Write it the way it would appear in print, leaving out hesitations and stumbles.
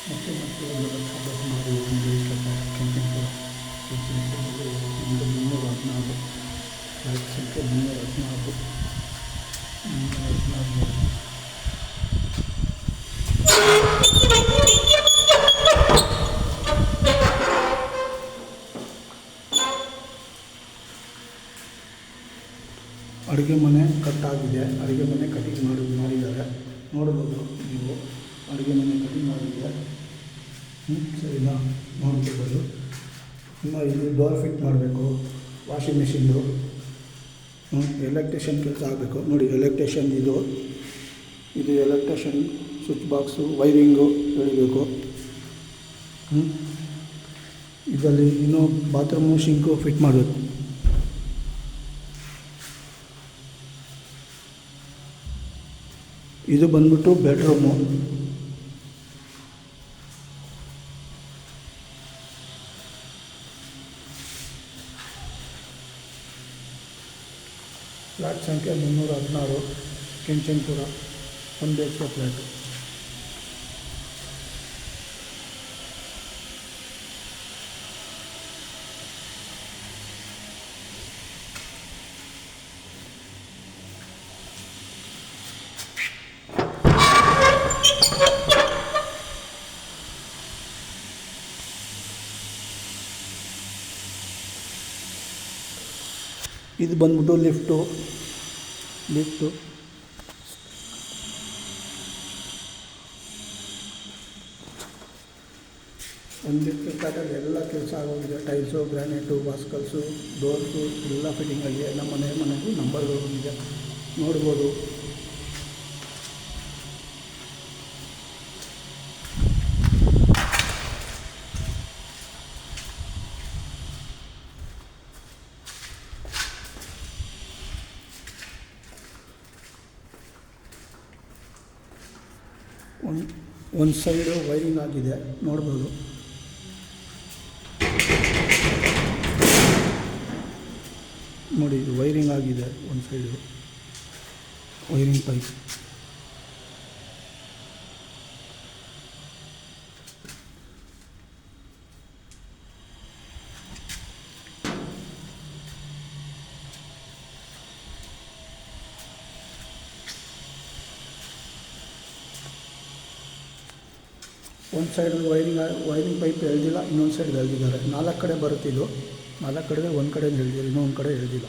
ಮತ್ತೆ ಒಂದು ಲಕ್ಷ ಮಾಡಿ ಒಂದು ಕೆಂಪೇಗೌಡ ಒಂದು 316 ಫ್ಲಾಟ್ ಸಂಖ್ಯೆ 316 ಅಡುಗೆ ಮನೆ ಕಟ್ಟಾಗಿದೆ. ಅಡುಗೆ ಮನೆ ಕಟಿಂಗ್ ಮಾಡಿದ್ದಾರೆ, ನೋಡ್ಬೋದು ನೀವು. ಅಡುಗೆ ಮನೆ ಕಟಿಂಗ್ ಆಗಿದೆ, ಸರಿನಾ, ನೋಡ್ಕೋಬೋದು. ಇನ್ನು ಇಲ್ಲಿ ಡೋರ್ ಫಿಟ್ ಮಾಡಬೇಕು, ವಾಷಿಂಗ್ ಮಿಷಿನ್ದು, ಎಲೆಕ್ಟ್ರಿಷಿಯನ್ ಕೆಲಸ ಆಗಬೇಕು. ನೋಡಿ, ಎಲೆಕ್ಟ್ರಿಷಿಯನ್ ಇದು ಎಲೆಕ್ಟ್ರಿಷಿಯನ್ ಸ್ವಿಚ್ ಬಾಕ್ಸು, ವೈರಿಂಗು ಎಳಿಬೇಕು. ಇದರಲ್ಲಿ ಇನ್ನೂ ಬಾತ್ರೂಮು ಶಿಂಕು ಫಿಟ್ ಮಾಡಬೇಕು. ಇದು ಬಂದ್ಬಿಟ್ಟು ಬೆಡ್ರೂಮು. ಫ್ಲ್ಯಾಟ್ ಸಂಖ್ಯೆ 316 ಕೆಂಚನ್ಪುರ, 1 BHK ಫ್ಲ್ಯಾಟು. ಇದು ಬಂದ್ಬಿಟ್ಟು ಲಿಫ್ಟು. ಒಂದು ಫ್ಲ್ಯಾಟಲ್ಲಿ ಎಲ್ಲ ಕೆಲಸ ಆಗೋಗಿದೆ. ಟೈಲ್ಸು, ಗ್ರಾನೈಟು, ವಾಸ್ಕಲ್ಸು, ಡೋರ್ಸು ಎಲ್ಲ ಫಿಟ್ಟಿಂಗ್ ಆಗಿದೆ. ನಮ್ಮ ಮನೆಗೂ ನಂಬರ್ಗಳು ಬಂದಿದೆ, ನೋಡ್ಬೋದು. ಒಂದು ಸೈಡು ವೈರಿಂಗ್ ಆಗಿದೆ, ನೋಡ್ಬೋದು. ನೋಡಿ, ಇದು ವೈರಿಂಗ್ ಆಗಿದೆ. ಒಂದು ಸೈಡು ವೈರಿಂಗ್ ಪೈಪ್. ಒಂದು ಸೈಡಲ್ಲಿ ವೈರಿಂಗ್ ಪೈಪ್ ಎಳೆದಿಲ್ಲ, ಇನ್ನೊಂದು ಸೈಡ್ ಎಳೆದಿದ್ದಾರೆ. 4 ಕಡೆ ಬರುತ್ತಿದ್ದು, 4 ಕಡೆಗೆ ಒಂದು ಕಡೆ ಎಳೆದಿಲ್ಲ, ಇನ್ನೊಂದು ಕಡೆ ಎಳೆದಿಲ್ಲ.